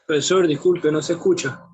Profesor, disculpe, no se escucha.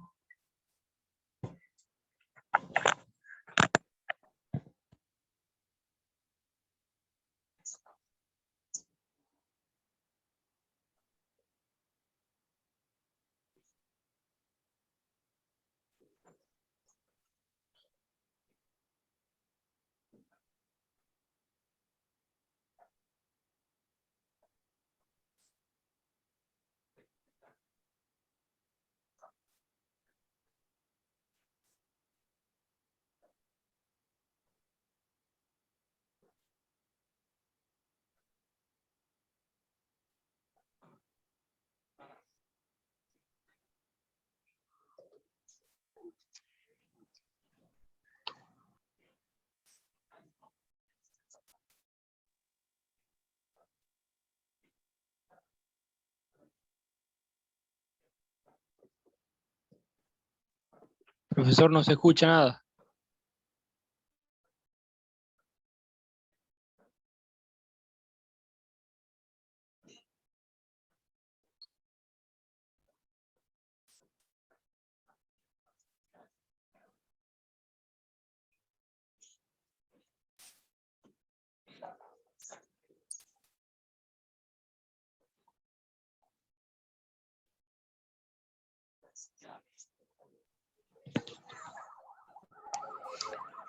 Profesor, no se escucha nada.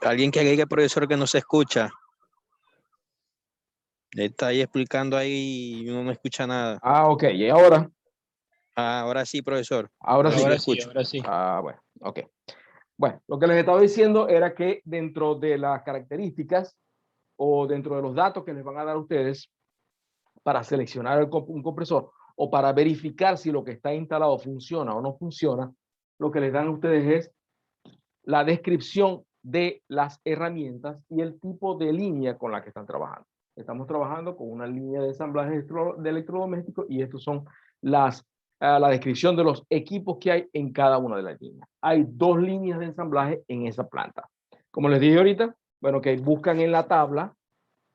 Alguien que agregue, profesor, que no se escucha. Está ahí explicando ahí y uno no escucha nada. Ah, ok. ¿Y ahora? Ah, ahora sí, profesor. Ahora sí. Ahora sí, ahora sí. Ah, bueno, ok. Bueno, lo que les estaba diciendo era que dentro de las características o dentro de los datos que les van a dar a ustedes para seleccionar un compresor o para verificar si lo que está instalado funciona o no funciona, lo que les dan a ustedes es la descripción de las herramientas y el tipo de línea con la que están trabajando. Estamos trabajando con una línea de ensamblaje de electrodomésticos y estos son la descripción de los equipos que hay en cada una de las líneas. Hay 2 líneas de ensamblaje en esa planta. Como les dije ahorita, bueno, que buscan en la tabla,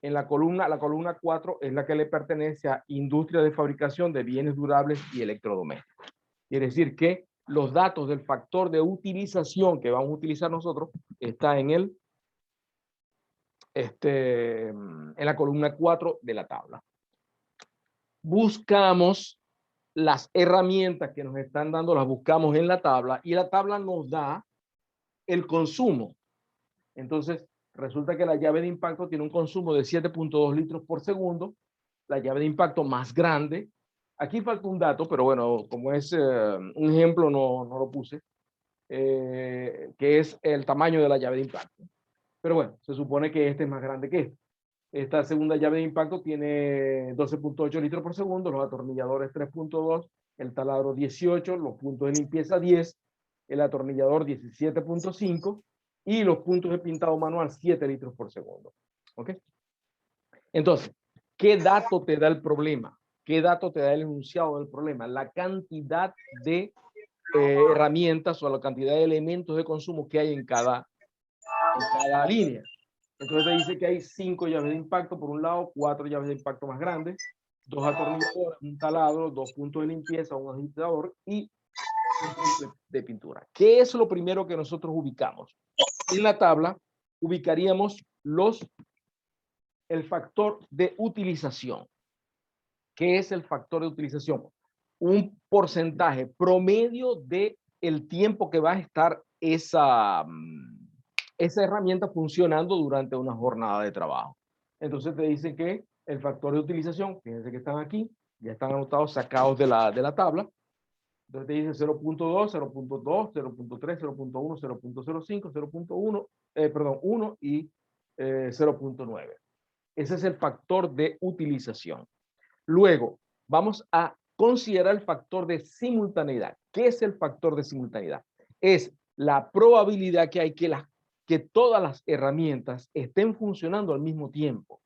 en la columna 4 es la que le pertenece a industria de fabricación de bienes durables y electrodomésticos. Quiere decir que los datos del factor de utilización que vamos a utilizar nosotros está en la columna 4 de la tabla. Buscamos las herramientas que nos están dando, las buscamos en la tabla y la tabla nos da el consumo. Entonces, resulta que la llave de impacto tiene un consumo de 7.2 litros por segundo, la llave de impacto más grande. Aquí falta un dato, pero bueno, como es un ejemplo, no lo puse, que es el tamaño de la llave de impacto. Pero bueno, se supone que este es más grande que este. Esta segunda llave de impacto tiene 12.8 litros por segundo, los atornilladores 3.2, el taladro 18, los puntos de limpieza 10, el atornillador 17.5 y los puntos de pintado manual 7 litros por segundo. ¿Ok? Entonces, ¿qué dato te da el problema? ¿Qué dato te da el enunciado del problema? La cantidad de herramientas o la cantidad de elementos de consumo que hay en cada línea. Entonces te dice que hay 5 llaves de impacto por un lado, 4 llaves de impacto más grandes, 2 atornilladores, un taladro, 2 puntos de limpieza, un agitador y un punto de pintura. ¿Qué es lo primero que nosotros ubicamos? En la tabla ubicaríamos el factor de utilización. ¿Qué es el factor de utilización? Un porcentaje promedio de el tiempo que va a estar esa herramienta funcionando durante una jornada de trabajo. Entonces te dice que el factor de utilización, fíjense que están aquí, ya están anotados, sacados de la tabla. Entonces te dice 0.2, 0.2, 0.3, 0.1, 0.05, 0.1, 1 y 0.9. Ese es el factor de utilización. Luego, vamos a considerar el factor de simultaneidad. ¿Qué es el factor de simultaneidad? Es la probabilidad que hay que todas las herramientas estén funcionando al mismo tiempo.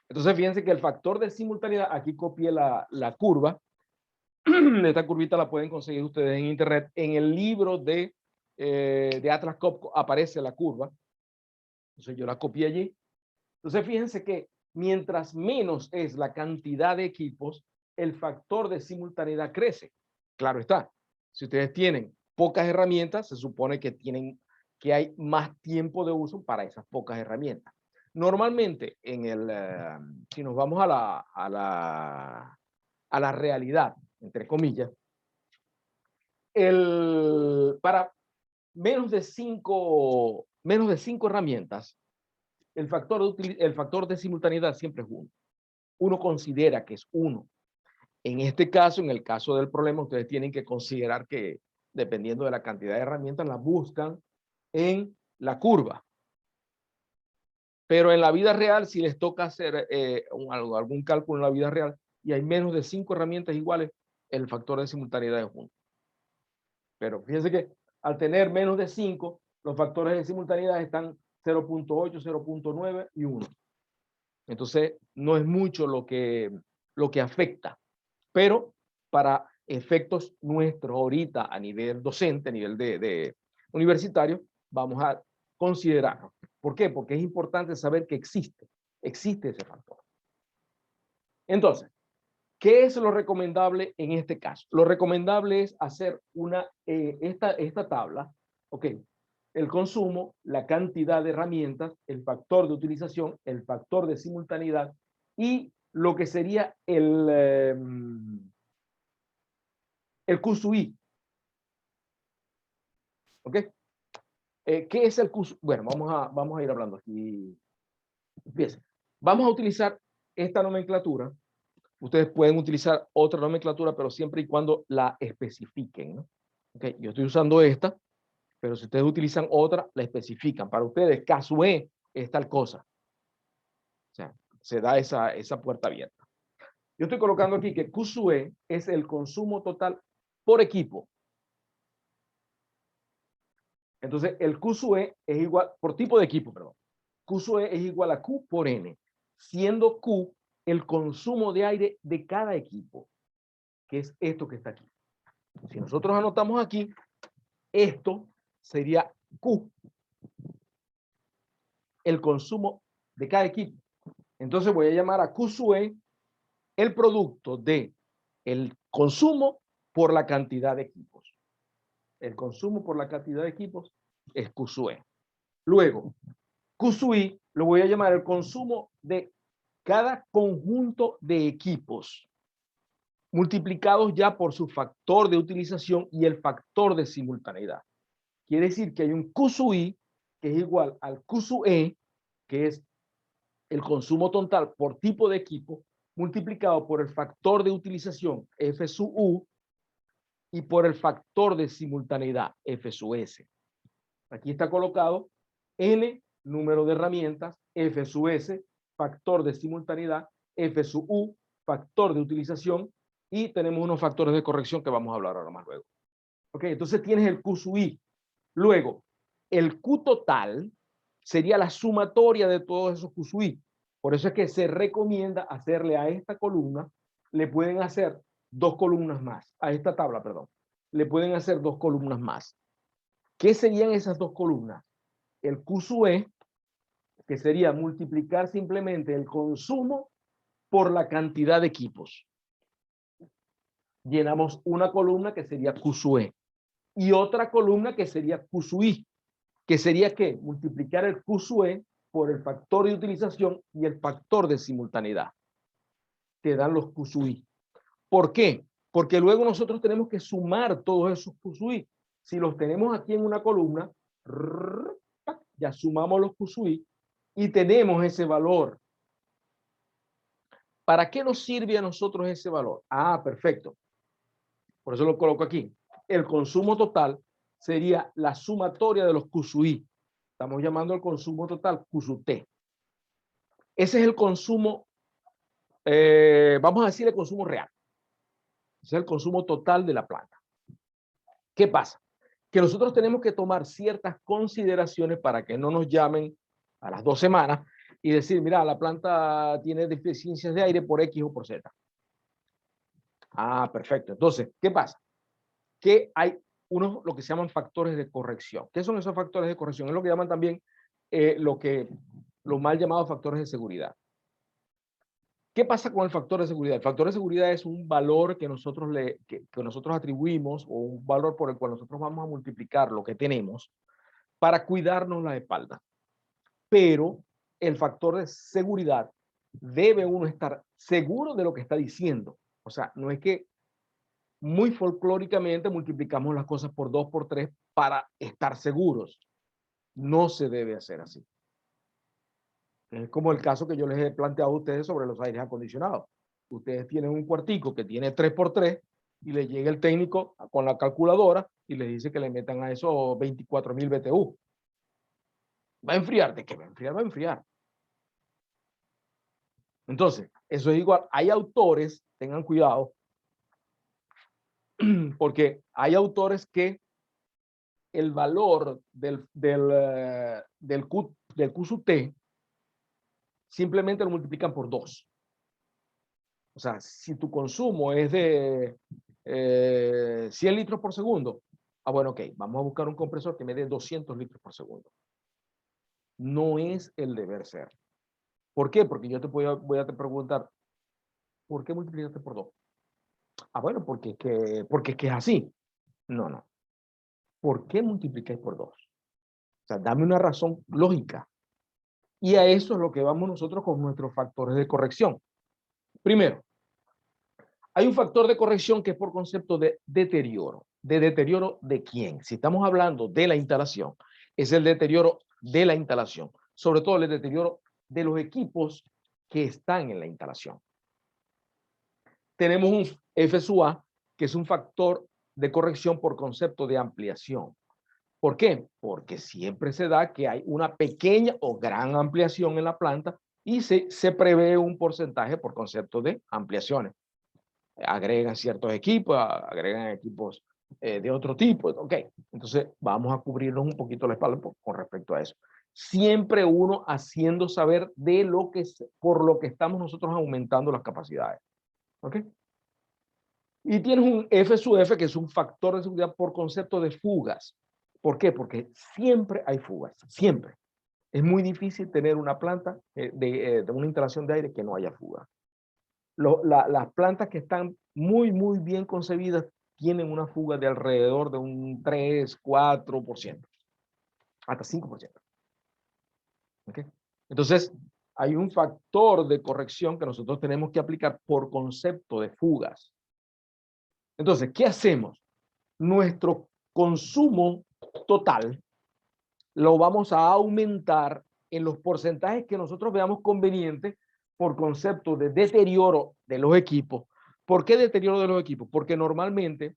Entonces, fíjense que el factor de simultaneidad, aquí copié la curva. Esta curvita la pueden conseguir ustedes en internet. En el libro de Atlas Copco aparece la curva. Entonces, yo la copié allí. Entonces, fíjense que mientras menos es la cantidad de equipos, el factor de simultaneidad crece. Claro está, si ustedes tienen pocas herramientas, se supone que hay más tiempo de uso para esas pocas herramientas. Normalmente, si nos vamos a la realidad, entre comillas, para menos de cinco herramientas, el factor de simultaneidad siempre es 1. Uno considera que es 1. En este caso, en el caso del problema, ustedes tienen que considerar que, dependiendo de la cantidad de herramientas, las buscan en la curva. Pero en la vida real, si les toca hacer algún cálculo en la vida real y hay menos de 5 herramientas iguales, el factor de simultaneidad es 1. Pero fíjense que al tener menos de 5, los factores de simultaneidad están 0.8, 0.9 y 1. Entonces, no es mucho lo que afecta. Pero para efectos nuestros ahorita a nivel docente, a nivel de universitario, vamos a considerarlo. ¿Por qué? Porque es importante saber que existe ese factor. Entonces, ¿qué es lo recomendable en este caso? Lo recomendable es hacer esta tabla, ok, el consumo, la cantidad de herramientas, el factor de utilización, el factor de simultaneidad y lo que sería el QSUI. ¿Ok? ¿Qué es el QSUI? Bueno, vamos a ir hablando aquí. Fíjense, vamos a utilizar esta nomenclatura. Ustedes pueden utilizar otra nomenclatura, pero siempre y cuando la especifiquen, ¿no? Okay, yo estoy usando esta, pero si ustedes utilizan otra, la especifican. Para ustedes, QSUE es tal cosa. O sea, se da esa puerta abierta. Yo estoy colocando aquí que QSUE es el consumo total por equipo. Entonces, el QSUE es igual, por tipo de equipo, perdón. QSUE es igual a Q por N, siendo Q el consumo de aire de cada equipo, que es esto que está aquí. Si nosotros anotamos aquí, esto sería Q, el consumo de cada equipo. Entonces voy a llamar a QSUE el producto de el consumo por la cantidad de equipos. El consumo por la cantidad de equipos es QSUE. Luego, QSUI lo voy a llamar el consumo de cada conjunto de equipos multiplicados ya por su factor de utilización y el factor de simultaneidad. Quiere decir que hay un QSUI que es igual al QSUE, que es el consumo total por tipo de equipo, multiplicado por el factor de utilización F sub U y por el factor de simultaneidad F sub S. Aquí está colocado N, número de herramientas, F sub S, factor de simultaneidad, F sub U, factor de utilización, y tenemos unos factores de corrección que vamos a hablar ahora más luego. Ok, entonces tienes el Q sub I. Luego, el Q total sería la sumatoria de todos esos Q sub I. Por eso es que se recomienda hacerle a esta columna, le pueden hacer 2 columnas más, a esta tabla, perdón, le pueden hacer 2 columnas más. ¿Qué serían esas 2 columnas? El Q sub E, que sería multiplicar simplemente el consumo por la cantidad de equipos. Llenamos una columna que sería Q sub E y otra columna que sería Q sub I, que sería ¿qué? Multiplicar el Q sub E por el factor de utilización y el factor de simultaneidad. Te dan los Q sub I. ¿Por qué? Porque luego nosotros tenemos que sumar todos esos Q sub I. Si los tenemos aquí en una columna, ya sumamos los Q sub I y tenemos ese valor. ¿Para qué nos sirve a nosotros ese valor? Ah, perfecto. Por eso lo coloco aquí. El consumo total sería la sumatoria de los Q sub I. Estamos llamando el consumo total Q sub T. Ese es el consumo, vamos a decir el consumo real. Ese es el consumo total de la planta. ¿Qué pasa? Que nosotros tenemos que tomar ciertas consideraciones para que no nos llamen a las 2 semanas y decir, mira, la planta tiene deficiencias de aire por X o por Z. Ah, perfecto. Entonces, ¿qué pasa? Que hay lo que se llaman factores de corrección. ¿Qué son esos factores de corrección? Es lo que llaman también los mal llamados factores de seguridad. ¿Qué pasa con el factor de seguridad? El factor de seguridad es un valor que nosotros, que nosotros atribuimos o un valor por el cual nosotros vamos a multiplicar lo que tenemos para cuidarnos la espalda. Pero el factor de seguridad debe uno estar seguro de lo que está diciendo. O sea, no es que muy folclóricamente multiplicamos las cosas por 2, por 3 para estar seguros. No se debe hacer así. Es como el caso que yo les he planteado a ustedes sobre los aires acondicionados. Ustedes tienen un cuartico que tiene 3 por 3 y le llega el técnico con la calculadora y les dice que le metan a eso 24,000 BTU. ¿Va a enfriar? ¿De qué va a enfriar? Va a enfriar. Entonces, eso es igual. Hay autores, tengan cuidado, porque hay autores que el valor del Q sub T simplemente lo multiplican por 2. O sea, si tu consumo es de 100 litros por segundo, bueno, ok, vamos a buscar un compresor que me dé 200 litros por segundo. No es el deber ser. ¿Por qué? Porque yo te voy a preguntar, ¿por qué multiplicaste por 2? Bueno, porque es que es así. No. ¿Por qué multiplicáis por 2? O sea, dame una razón lógica. Y a eso es lo que vamos nosotros con nuestros factores de corrección. Primero, hay un factor de corrección que es por concepto de deterioro. ¿De deterioro de quién? Si estamos hablando de la instalación, es el deterioro de la instalación. Sobre todo el deterioro de los equipos que están en la instalación. Tenemos un F sub A, que es un factor de corrección por concepto de ampliación. ¿Por qué? Porque siempre se da que hay una pequeña o gran ampliación en la planta y se prevé un porcentaje por concepto de ampliaciones. Agregan ciertos equipos, agregan equipos de otro tipo. Ok, entonces vamos a cubrirnos un poquito la espalda con respecto a eso. Siempre uno haciendo saber de lo que, por lo que estamos nosotros aumentando las capacidades. ¿Ok? Y tienes un F sub F, que es un factor de seguridad por concepto de fugas. ¿Por qué? Porque siempre hay fugas, siempre. Es muy difícil tener una planta de una instalación de aire que no haya fuga. Las plantas que están muy bien concebidas tienen una fuga de alrededor de un 3, 4%, hasta 5%. ¿Okay? Entonces, hay un factor de corrección que nosotros tenemos que aplicar por concepto de fugas. Entonces, ¿qué hacemos? Nuestro consumo total lo vamos a aumentar en los porcentajes que nosotros veamos convenientes por concepto de deterioro de los equipos. ¿Por qué deterioro de los equipos? Porque normalmente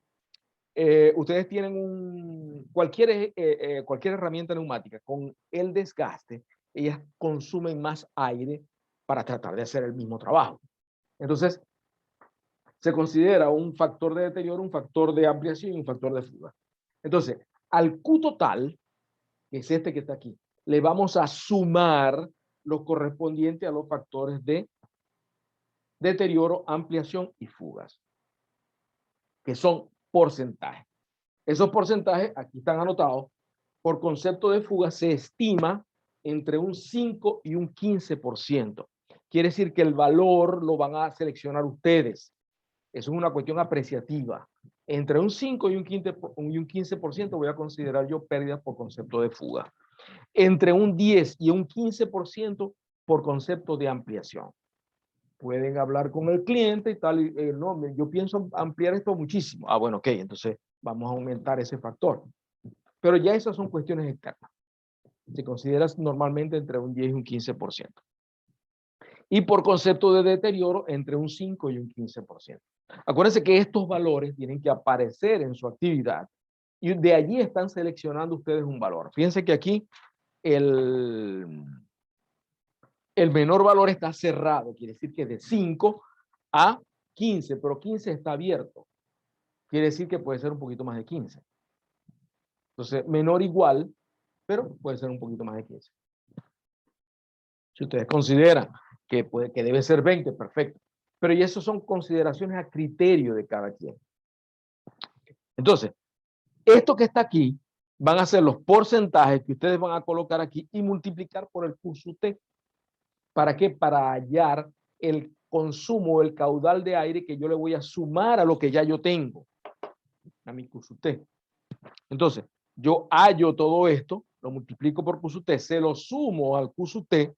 ustedes tienen cualquier herramienta neumática con el desgaste, ellas consumen más aire para tratar de hacer el mismo trabajo. Entonces, se considera un factor de deterioro, un factor de ampliación y un factor de fuga. Entonces, al Q total, que es este que está aquí, le vamos a sumar los correspondientes a los factores de deterioro, ampliación y fugas, que son porcentajes. Esos porcentajes aquí están anotados. Por concepto de fuga se estima entre un 5 y un 15%. Quiere decir que el valor lo van a seleccionar ustedes. Eso es una cuestión apreciativa. Entre un 5 y un 15% voy a considerar yo pérdidas por concepto de fuga. Entre un 10 y un 15% por concepto de ampliación. Pueden hablar con el cliente y tal, no, yo pienso ampliar esto muchísimo. Bueno, ok, entonces vamos a aumentar ese factor. Pero ya esas son cuestiones externas. Se considera normalmente entre un 10 y un 15%. Y por concepto de deterioro, entre un 5 y un 15%. Acuérdense que estos valores tienen que aparecer en su actividad y de allí están seleccionando ustedes un valor. Fíjense que aquí el menor valor está cerrado, quiere decir que de 5 a 15, pero 15 está abierto. Quiere decir que puede ser un poquito más de 15. Entonces, menor igual, pero puede ser un poquito más de 15. Si ustedes consideran que debe ser 20, perfecto. Pero y eso son consideraciones a criterio de cada quien. Entonces, esto que está aquí van a ser los porcentajes que ustedes van a colocar aquí y multiplicar por el Q sub T. ¿Para qué? Para hallar el consumo, el caudal de aire que yo le voy a sumar a lo que ya yo tengo, a mi QSUT. Entonces, yo hallo todo esto, lo multiplico por QSUT, se lo sumo al QSUT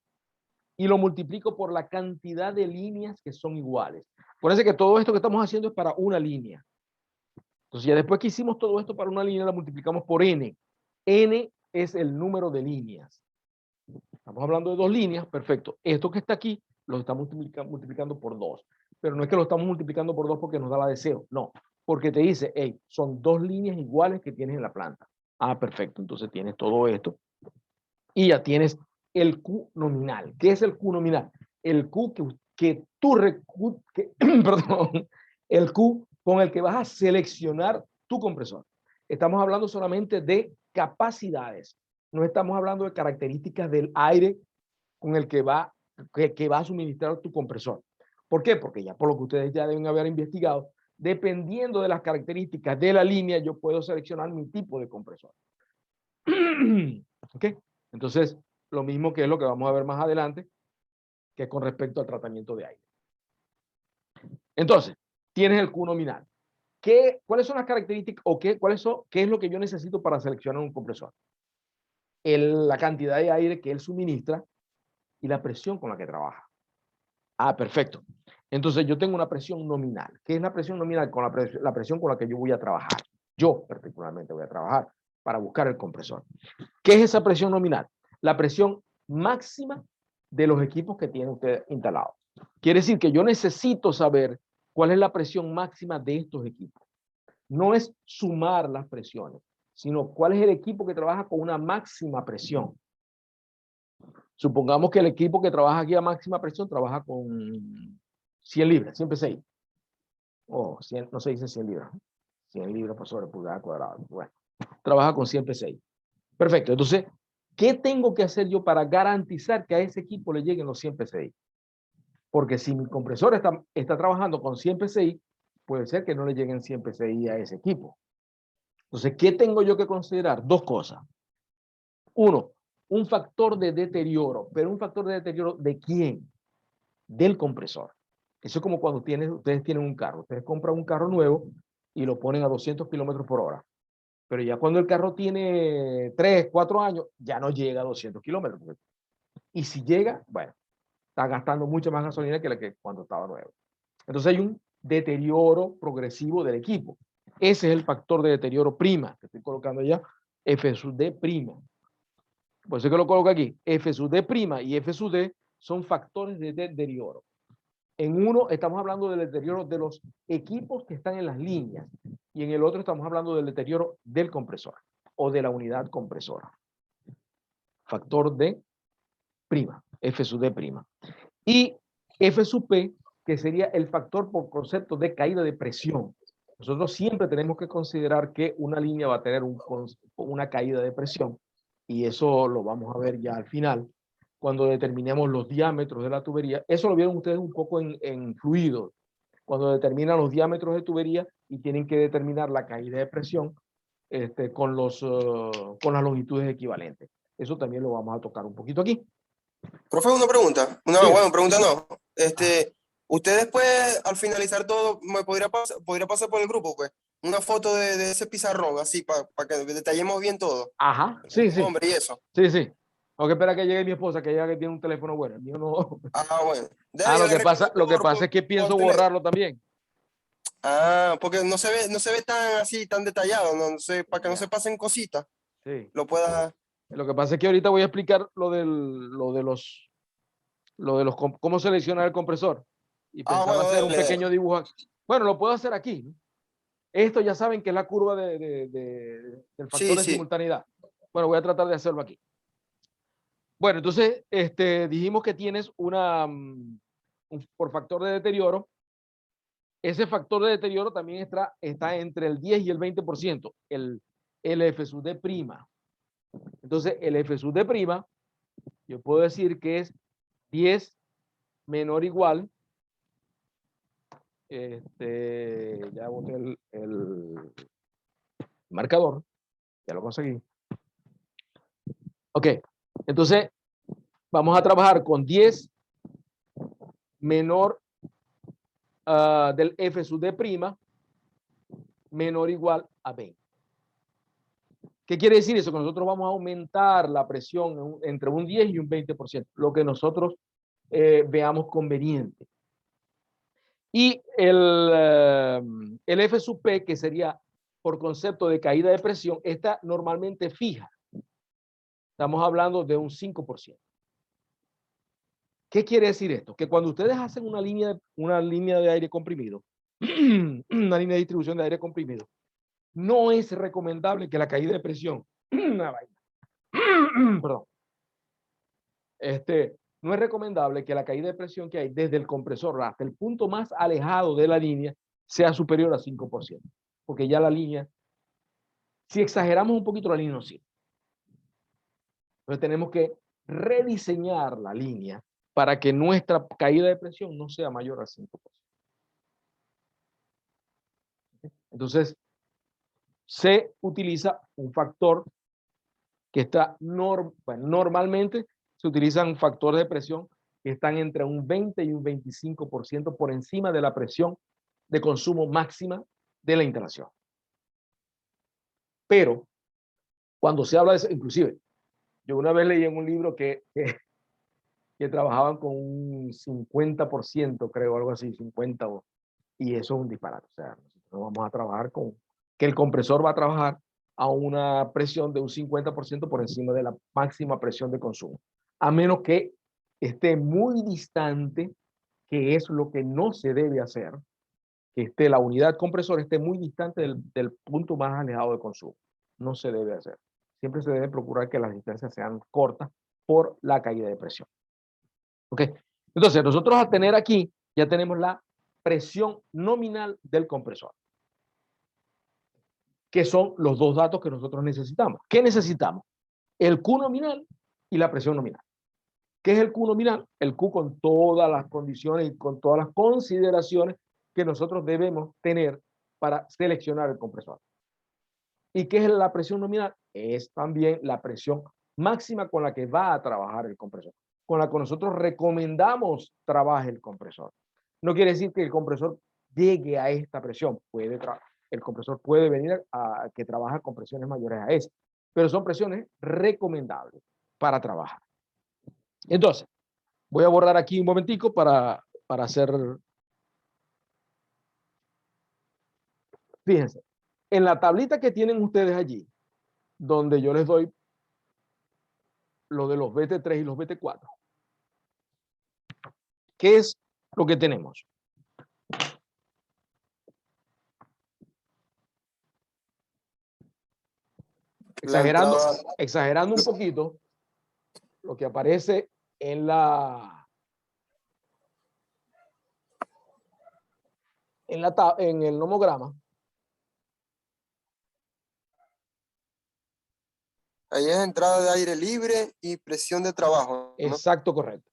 y lo multiplico por la cantidad de líneas que son iguales. Acuérdense que todo esto que estamos haciendo es para una línea. Entonces, ya después que hicimos todo esto para una línea, la multiplicamos por n. N es el número de líneas. Estamos hablando de 2 líneas, perfecto. Esto que está aquí lo estamos multiplicando por 2. Pero no es que lo estamos multiplicando por 2 porque nos da la deseo. No, porque te dice, hey, son 2 líneas iguales que tienes en la planta. Ah, perfecto. Entonces tienes todo esto. Y ya tienes el Q nominal. ¿Qué es el Q nominal? El Q perdón, el Q con el que vas a seleccionar tu compresor. Estamos hablando solamente de capacidades. No estamos hablando de características del aire con el que va a suministrar tu compresor. ¿Por qué? Porque ya por lo que ustedes ya deben haber investigado, dependiendo de las características de la línea, yo puedo seleccionar mi tipo de compresor. ¿Ok? Entonces, lo mismo que es lo que vamos a ver más adelante, que es con respecto al tratamiento de aire. Entonces, tienes el Q nominal. ¿Cuáles son las características o qué es lo que yo necesito para seleccionar un compresor? La cantidad de aire que él suministra y la presión con la que trabaja. Ah, perfecto. Entonces yo tengo una presión nominal. ¿Qué es la presión nominal? Con la presión con la que yo voy a trabajar. Yo particularmente voy a trabajar para buscar el compresor. ¿Qué es esa presión nominal? La presión máxima de los equipos que tiene usted instalado. Quiere decir que yo necesito saber cuál es la presión máxima de estos equipos. No es sumar las presiones, sino cuál es el equipo que trabaja con una máxima presión. Supongamos que el equipo que trabaja aquí a máxima presión trabaja con 100 libras, 100 PSI. O 100, no se dice 100 libras. 100 libras por sobre pulgada cuadrada. Bueno, trabaja con 100 PSI. Perfecto. Entonces, ¿qué tengo que hacer yo para garantizar que a ese equipo le lleguen los 100 PSI? Porque si mi compresor está trabajando con 100 PSI, puede ser que no le lleguen 100 PSI a ese equipo. Entonces, ¿qué tengo yo que considerar? 2 cosas. Uno, un factor de deterioro. ¿Pero un factor de deterioro de quién? Del compresor. Eso es como cuando ustedes tienen un carro. Ustedes compran un carro nuevo y lo ponen a 200 kilómetros por hora. Pero ya cuando el carro tiene 3, 4 años, ya no llega a 200 kilómetros. Y si llega, bueno, está gastando mucha más gasolina que la que cuando estaba nuevo. Entonces hay un deterioro progresivo del equipo. Ese es el factor de deterioro prima, que estoy colocando ya, F sub D prima. Por eso que lo coloco aquí. F sub D prima y F sub D son factores de deterioro. En uno estamos hablando del deterioro de los equipos que están en las líneas y en el otro estamos hablando del deterioro del compresor o de la unidad compresora. Factor D prima, F sub D prima. Y F sub P, que sería el factor por concepto de caída de presión. Nosotros siempre tenemos que considerar que una línea va a tener una caída de presión y eso lo vamos a ver ya al final cuando determinemos los diámetros de la tubería. Eso lo vieron ustedes un poco en fluidos, cuando determinan los diámetros de tubería y tienen que determinar la caída de presión con las longitudes equivalentes. Eso también lo vamos a tocar un poquito aquí. Profe, una pregunta. No, Sí. bueno, pregunta no. Usted después, al finalizar todo, me podría pasar por el grupo, pues, una foto de ese pizarrón, así, para que detallemos bien todo. Ajá, sí, sí. Hombre, y eso. Sí, sí. Tengo que esperar que llegue mi esposa, que ella que tiene un teléfono bueno. El mío no. Ah, bueno. Lo que pasa es que pienso borrarlo también. Ah, porque no se ve tan así, tan detallado, no sé, para que no se pasen cositas. Sí. Lo pueda. Lo que pasa es que ahorita voy a explicar lo de los cómo seleccionar el compresor. Y pensaba bueno, hacer un dale. pequeño dibujo aquí. Bueno, lo puedo hacer aquí, ¿no? Esto ya saben que es la curva del factor Sí, de sí. simultaneidad. Bueno, voy a tratar de hacerlo aquí. Bueno, entonces dijimos que tienes por factor de deterioro. Ese factor de deterioro también está entre el 10 y el 20%, el F sub D prima. Entonces, el F sub D prima, yo puedo decir que es 10 menor o igual. Ya boté el marcador, ya lo conseguí. Ok, entonces vamos a trabajar con 10 menor del F sub D' menor o igual a 20. ¿Qué quiere decir eso? Que nosotros vamos a aumentar la presión entre un 10 y un 20%, lo que nosotros veamos conveniente. Y el F sub P, que sería por concepto de caída de presión, está normalmente fija. Estamos hablando de un 5%. ¿Qué quiere decir esto? Que cuando ustedes hacen una línea de aire comprimido, una línea de distribución de aire comprimido, no es recomendable que la caída de presión, perdón, no es recomendable que la caída de presión que hay desde el compresor hasta el punto más alejado de la línea sea superior a 5%, porque ya la línea, si exageramos un poquito, la línea no sirve. Entonces tenemos que rediseñar la línea para que nuestra caída de presión no sea mayor al 5%. Entonces, se utiliza un factor que está normalmente se utilizan factores de presión que están entre un 20 y un 25% por encima de la presión de consumo máxima de la instalación. Pero cuando se habla de eso, inclusive, yo una vez leí en un libro que trabajaban con un 50%, creo, algo así, 50, y eso es un disparate. O sea, nosotros vamos a trabajar con que el compresor va a trabajar a una presión de un 50% por encima de la máxima presión de consumo, a menos que esté muy distante, que es lo que no se debe hacer, que la unidad compresor esté muy distante del punto más alejado de consumo. No se debe hacer. Siempre se debe procurar que las distancias sean cortas por la caída de presión. ¿Ok? Entonces, nosotros al tener aquí, ya tenemos la presión nominal del compresor, que son los dos datos que nosotros necesitamos. ¿Qué necesitamos? El Q nominal y la presión nominal. ¿Qué es el Q nominal? El Q con todas las condiciones y con todas las consideraciones que nosotros debemos tener para seleccionar el compresor. ¿Y qué es la presión nominal? Es también la presión máxima con la que va a trabajar el compresor, con la que nosotros recomendamos trabaje el compresor. No quiere decir que el compresor llegue a esta presión. El compresor puede venir a que trabaje con presiones mayores a esa, pero son presiones recomendables para trabajar. Entonces, voy a borrar aquí un momentico para hacer... Fíjense, en la tablita que tienen ustedes allí, donde yo les doy lo de los BT3 y los BT4, ¿qué es lo que tenemos? Exagerando un poquito, lo que aparece en el nomograma. Ahí es entrada de aire libre y presión de trabajo, ¿no? Exacto, correcto.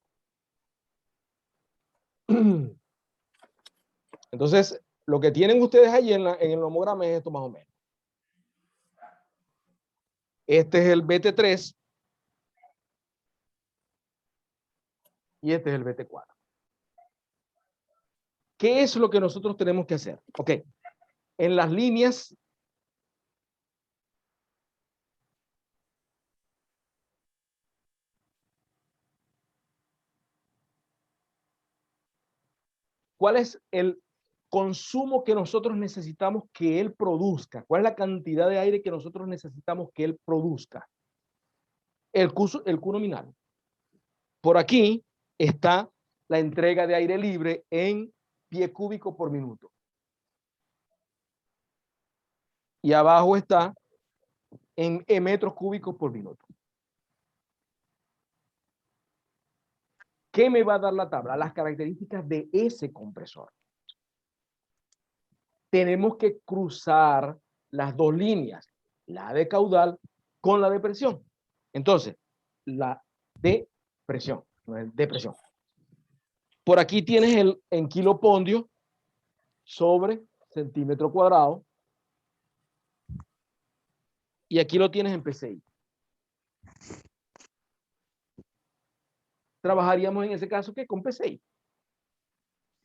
Entonces, lo que tienen ustedes allí en el nomograma es esto más o menos. Este es el BT3 y este es el BT4. ¿Qué es lo que nosotros tenemos que hacer? Ok, en las líneas ¿cuál es el consumo que nosotros necesitamos que él produzca? ¿Cuál es la cantidad de aire que nosotros necesitamos que él produzca? El Q nominal. Por aquí está la entrega de aire libre en pie cúbico por minuto. Y abajo está en metros cúbicos por minuto. ¿Qué me va a dar la tabla? Las características de ese compresor. Tenemos que cruzar las dos líneas, la de caudal con la de presión. Entonces, la de presión, no es de presión. Por aquí tienes el en kilopondio sobre centímetro cuadrado. Y aquí lo tienes en PSI. Trabajaríamos en ese caso, ¿qué? Con PSI.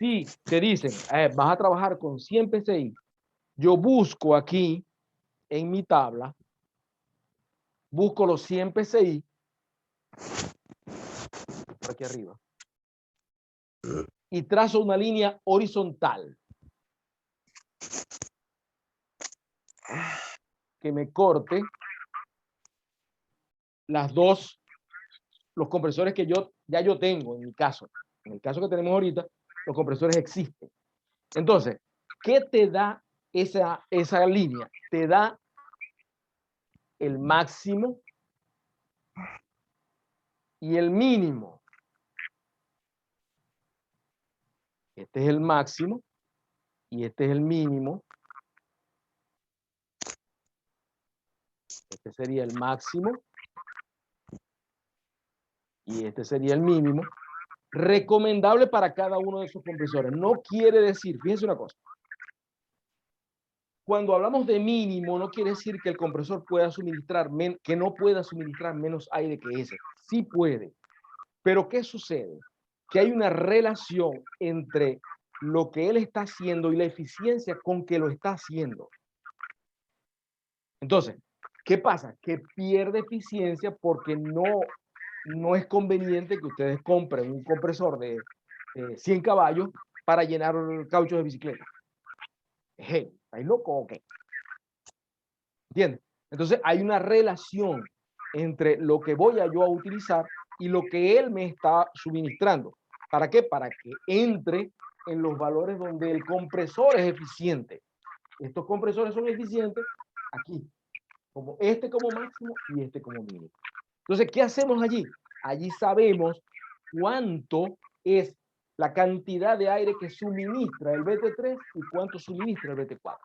Si te dicen, vas a trabajar con 100 PSI, yo busco aquí en mi tabla, busco los 100 PSI, por aquí arriba, y trazo una línea horizontal que me corte los compresores que ya yo tengo en mi caso. En el caso que tenemos ahorita, los compresores existen. Entonces, ¿qué te da esa línea? Te da el máximo y el mínimo. Este es el máximo y este es el mínimo. Este sería el máximo y este sería el mínimo. Recomendable para cada uno de esos compresores. No quiere decir, fíjense una cosa. Cuando hablamos de mínimo, no quiere decir que el compresor pueda suministrar, que no pueda suministrar menos aire que ese. Sí puede. Pero ¿qué sucede? Que hay una relación entre lo que él está haciendo y la eficiencia con que lo está haciendo. Entonces, ¿qué pasa? Que pierde eficiencia porque no es conveniente que ustedes compren un compresor de 100 caballos para llenar cauchos de bicicleta. Hey, ¿estáis loco o qué? ¿Entiendes? Entonces hay una relación entre lo que voy yo a utilizar y lo que él me está suministrando. ¿Para qué? Para que entre en los valores donde el compresor es eficiente. Estos compresores son eficientes aquí, como este como máximo y este como mínimo. Entonces, ¿qué hacemos allí? Allí sabemos cuánto es la cantidad de aire que suministra el BT3 y cuánto suministra el BT4.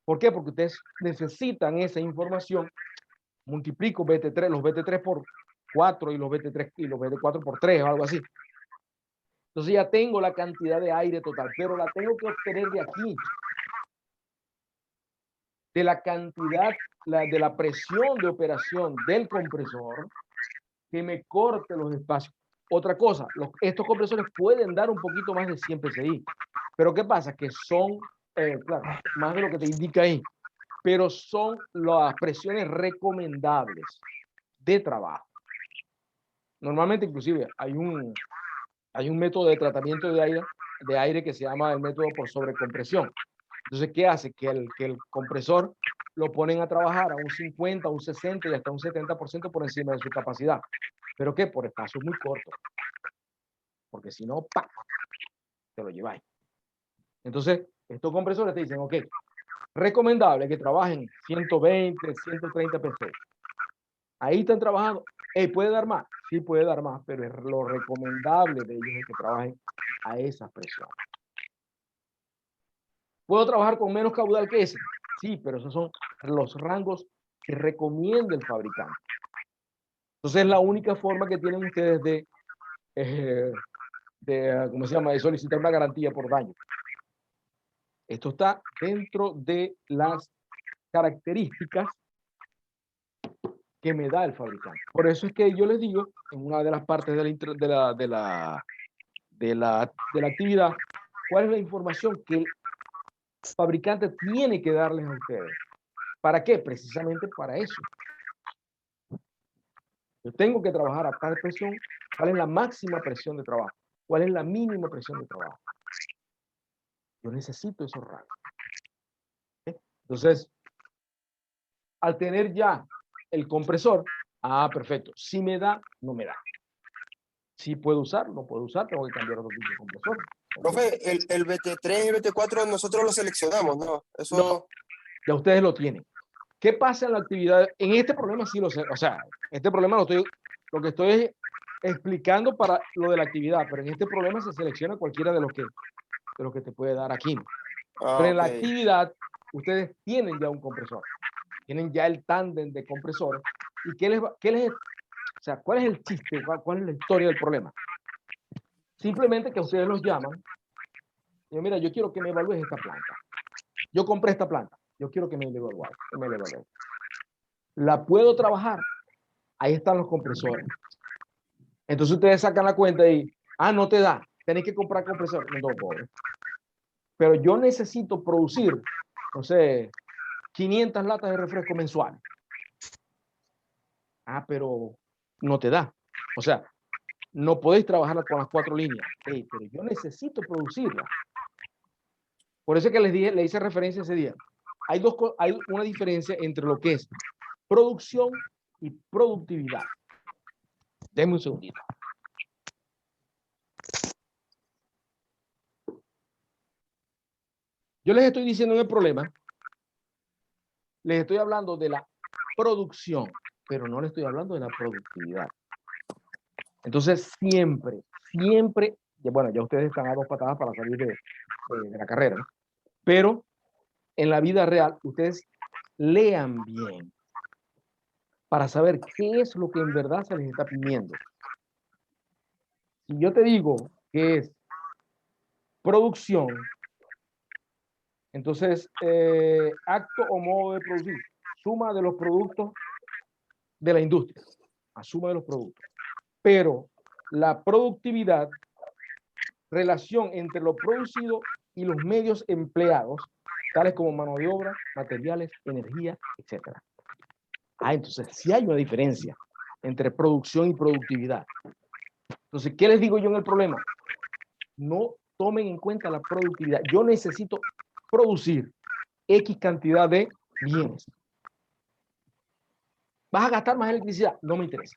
¿Por qué? Porque ustedes necesitan esa información. Multiplico BT3, los BT3 por 4 y los BT3 y los BT4 por 3 o algo así. Entonces ya tengo la cantidad de aire total, pero la tengo que obtener de aquí. De la cantidad, de la presión de operación del compresor que me corte los espacios. Otra cosa, estos compresores pueden dar un poquito más de 100 PSI, pero ¿qué pasa? Que son, claro, más de lo que te indica ahí, pero son las presiones recomendables de trabajo. Normalmente, inclusive, hay un método de tratamiento de aire que se llama el método por sobrecompresión. Entonces, ¿qué hace? Que el compresor lo ponen a trabajar a un 50, un 60 y hasta un 70% por encima de su capacidad. ¿Pero qué? Por espacios muy cortos. Porque si no, ¡pam!, te lo lleváis. Entonces, estos compresores te dicen, ok, recomendable que trabajen 120, 130 PSI. Ahí están trabajando. ¿Puede dar más? Sí, puede dar más, pero lo recomendable de ellos es que trabajen a esas presiones. ¿Puedo trabajar con menos caudal que ese? Sí, pero esos son los rangos que recomienda el fabricante. Entonces es la única forma que tienen ustedes ¿cómo se llama?, de solicitar una garantía por daño. Esto está dentro de las características que me da el fabricante. Por eso es que yo les digo, en una de las partes de la actividad, cuál es la información que el fabricante tiene que darles a ustedes. ¿Para qué? Precisamente para eso. Yo tengo que trabajar a tal presión. ¿Cuál es la máxima presión de trabajo? ¿Cuál es la mínima presión de trabajo? Yo necesito esos rangos. Entonces, al tener ya el compresor, perfecto. Si me da, no me da. Si puedo usar, no puedo usar, tengo que cambiar otro tipo de compresor. Profe, el BT3 y el BT4 nosotros lo seleccionamos, ¿no? Eso... No, ya ustedes lo tienen. ¿Qué pasa en la actividad? En este problema sí lo sé. O sea, este problema lo que estoy es explicando para lo de la actividad, pero en este problema se selecciona cualquiera de los que te puede dar aquí. Pero en la actividad, ustedes tienen ya un compresor. Tienen ya el tándem de compresores. ¿Y o sea, cuál es el chiste? ¿Cuál es la historia del problema? Simplemente que ustedes los llaman. Y mira, yo quiero que me evalúes esta planta. Yo compré esta planta. Yo quiero que me evalúes. ¿La puedo trabajar? Ahí están los compresores. Entonces ustedes sacan la cuenta y, no te da. tenéis que comprar compresor. No tengo cobre. Pero yo necesito producir, no sé, 500 latas de refresco mensuales. Ah, pero no te da. O sea, no podéis trabajar con las 4 líneas. Hey, pero yo necesito producirla. Por eso es que les dije, le hice referencia ese día. Hay una diferencia entre lo que es producción y productividad. Denme un segundito. Yo les estoy diciendo en el problema, les estoy hablando de la producción, pero no les estoy hablando de la productividad. Entonces, siempre, bueno, ya ustedes están a 2 patadas para salir de la carrera, ¿no? Pero en la vida real, ustedes lean bien para saber qué es lo que en verdad se les está pidiendo. Si yo te digo que es producción, entonces, acto o modo de producir, suma de los productos de la industria, a suma de los productos. Pero la productividad, relación entre lo producido y los medios empleados, tales como mano de obra, materiales, energía, etc. Entonces sí hay una diferencia entre producción y productividad. Entonces, ¿qué les digo yo en el problema? No tomen en cuenta la productividad. Yo necesito producir X cantidad de bienes. ¿Vas a gastar más electricidad? No me interesa.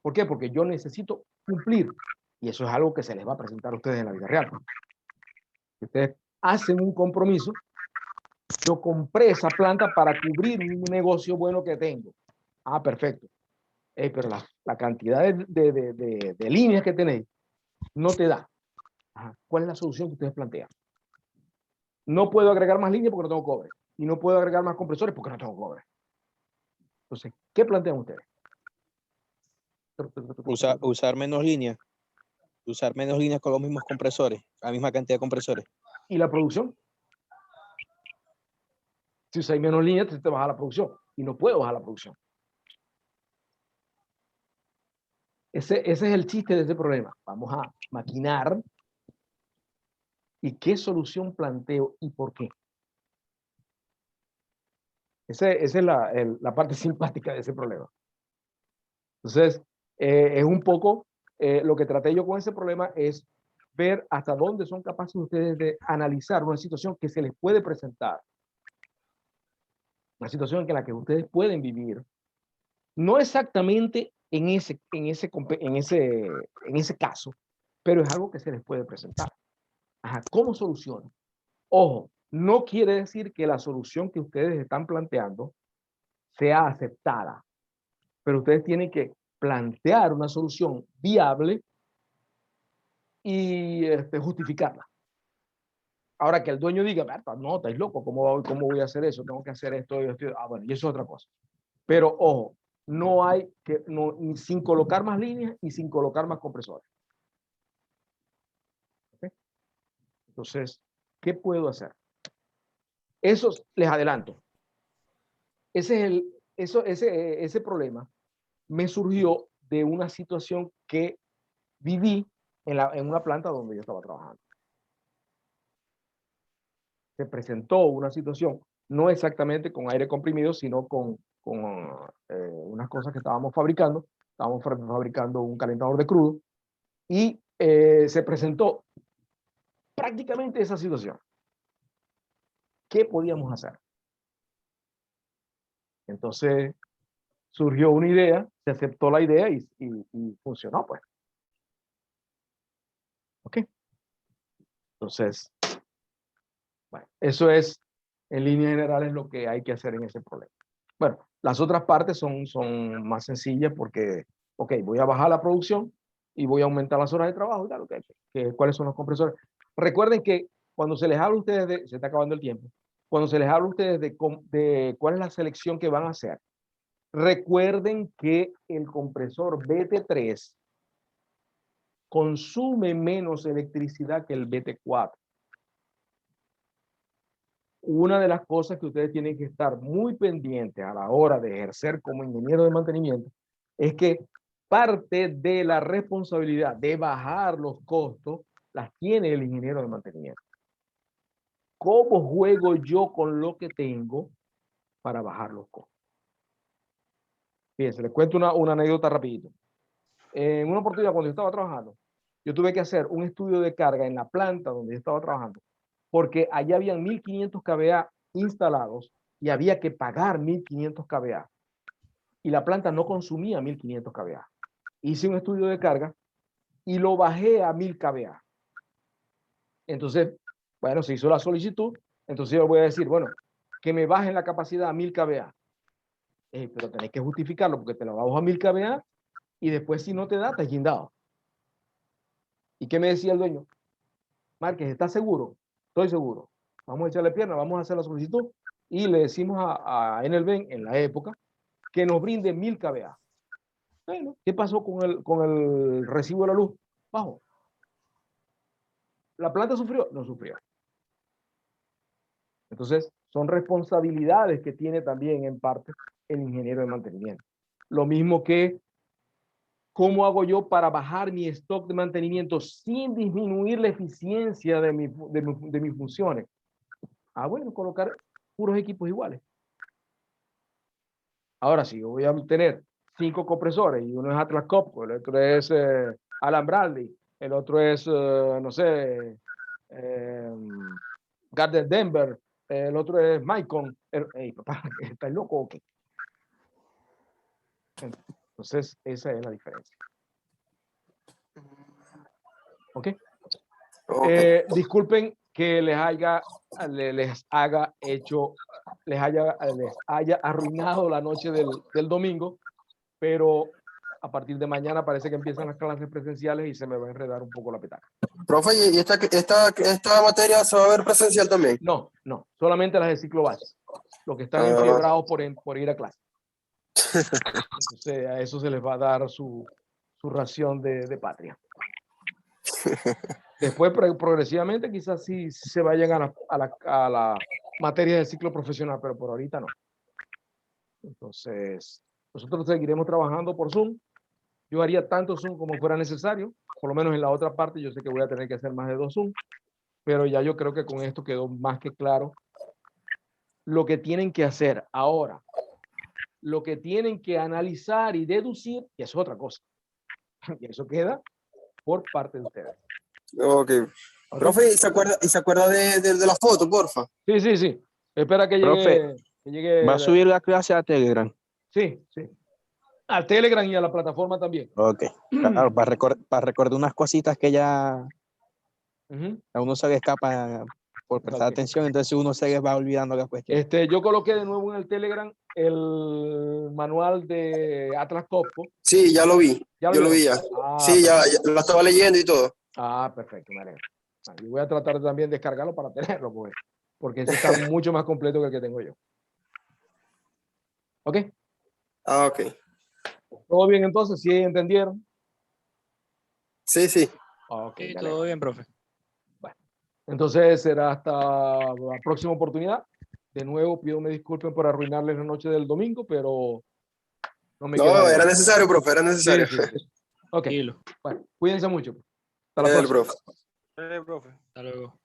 ¿Por qué? Porque yo necesito cumplir. Y eso es algo que se les va a presentar a ustedes en la vida real. Ustedes hacen un compromiso. Yo compré esa planta para cubrir un negocio bueno que tengo. Perfecto. Pero la cantidad de líneas que tenéis no te da. ¿Cuál es la solución que ustedes plantean? No puedo agregar más líneas porque no tengo cobre. Y no puedo agregar más compresores porque no tengo cobre. Entonces, ¿qué plantean ustedes? Usar menos líneas. Usar menos líneas con los mismos compresores, la misma cantidad de compresores. ¿Y la producción? Si usáis menos líneas, te baja la producción. Y no puedo bajar la producción. Ese es el chiste de ese problema. Vamos a maquinar. ¿Y qué solución planteo y por qué? Esa es la parte simpática de ese problema. Entonces, es un poco, lo que traté yo con ese problema es ver hasta dónde son capaces ustedes de analizar una situación que se les puede presentar. Una situación en la que ustedes pueden vivir. No exactamente en ese caso, pero es algo que se les puede presentar. ¿Cómo solucionan? Ojo, no quiere decir que la solución que ustedes están planteando sea aceptada, pero ustedes tienen que plantear una solución viable y justificarla. Ahora que el dueño diga, no, estáis loco, ¿cómo voy a hacer eso? Tengo que hacer esto y esto. Bueno, y eso es otra cosa. Pero ojo, no hay que, sin colocar más líneas y sin colocar más compresores. ¿Okay? Entonces, ¿qué puedo hacer? Eso les adelanto. Ese problema me surgió de una situación que viví en una planta donde yo estaba trabajando. Se presentó una situación, no exactamente con aire comprimido, sino con unas cosas que estábamos fabricando. Estábamos fabricando un calentador de crudo y se presentó prácticamente esa situación. ¿Qué podíamos hacer? Entonces surgió una idea, se aceptó la idea y funcionó, pues. ¿Ok? Entonces, bueno, eso es, en líneas generales, lo que hay que hacer en ese problema. Bueno, las otras partes son más sencillas porque, ok, voy a bajar la producción y voy a aumentar las horas de trabajo y tal, okay, ¿cuáles son los compresores? Recuerden que cuando se les habla a ustedes se está acabando el tiempo, cuando se les habla a ustedes de cuál es la selección que van a hacer, recuerden que el compresor BT3 consume menos electricidad que el BT4. Una de las cosas que ustedes tienen que estar muy pendientes a la hora de ejercer como ingeniero de mantenimiento es que parte de la responsabilidad de bajar los costos las tiene el ingeniero de mantenimiento. ¿Cómo juego yo con lo que tengo para bajar los costos? Fíjense, les cuento una anécdota rapidito. En una oportunidad, cuando yo estaba trabajando, yo tuve que hacer un estudio de carga en la planta donde yo estaba trabajando, porque allá habían 1500 kVA instalados y había que pagar 1500 kVA. Y la planta no consumía 1500 kVA. Hice un estudio de carga y lo bajé a 1000 kVA. Entonces, bueno, se hizo la solicitud. Entonces yo voy a decir, bueno, que me bajen la capacidad a 1000 kVA. Pero tenés que justificarlo porque te lo bajo a 1000 kVA y después si no te da, te has guindado. ¿Y qué me decía el dueño? Márquez, ¿estás seguro? Estoy seguro. Vamos a echarle pierna, vamos a hacer la solicitud y le decimos a Enelven en la época que nos brinde 1000 kVA. Bueno, ¿qué pasó con el recibo de la luz? Bajo. ¿La planta sufrió? No sufrió. Entonces, son responsabilidades que tiene también en parte el ingeniero de mantenimiento. Lo mismo que, ¿cómo hago yo para bajar mi stock de mantenimiento sin disminuir la eficiencia de mis funciones? Ah, bueno, colocar puros equipos iguales. Ahora sí, yo voy a tener 5 compresores y uno es Atlas Copco, el otro es Alan Bradley, el otro es, no sé, Gardner Denver, el otro es Micon. Hey, papá, ¿estás loco o qué? Entonces, esa es la diferencia. ¿Ok? Disculpen que les haya arruinado la noche del domingo, pero a partir de mañana parece que empiezan las clases presenciales y se me va a enredar un poco la petaca. Profe, ¿y esta materia se va a ver presencial también? No, solamente las de ciclo base, los que están enfiebrados por ir a clase. Entonces a eso se les va a dar su ración de patria. Después, progresivamente, quizás sí se vayan a la materia del ciclo profesional, pero por ahorita no. Entonces, nosotros seguiremos trabajando por Zoom. Yo haría tanto Zoom como fuera necesario. Por lo menos en la otra parte, yo sé que voy a tener que hacer más de 2 Zoom, pero ya yo creo que con esto quedó más que claro lo que tienen que hacer ahora. Lo que tienen que analizar y deducir, y eso es otra cosa. Y eso queda por parte de ustedes. Ok. Profe, ¿y se acuerda de la foto, porfa? Sí. Espera que Profe, llegue. ¿va a subir la clase a Telegram? Sí. Al Telegram y a la plataforma también. Ok. Claro, para recordar unas cositas que ya a uno se le escapa por prestar atención, entonces uno se le va olvidando las cuestiones. Yo coloqué de nuevo en el Telegram el manual de Atlas Copco. Sí, ya lo vi. ¿Ya Yo lo vi ya. Sí, ya lo estaba leyendo y todo. Perfecto, me alegro. Yo voy a tratar también de descargarlo para tenerlo, porque ese está mucho más completo que el que tengo yo. ¿Ok? Ok. ¿Todo bien entonces? ¿Sí entendieron? Sí. Ok, Sí, todo bien, profe. Bueno, entonces será hasta la próxima oportunidad. De nuevo, pido me disculpen por arruinarles la noche del domingo, pero no me queda. Era necesario, profe, era necesario. Sí. Ok, Tranquilo. bueno, cuídense mucho. Hasta la próxima. Profe. Hasta luego.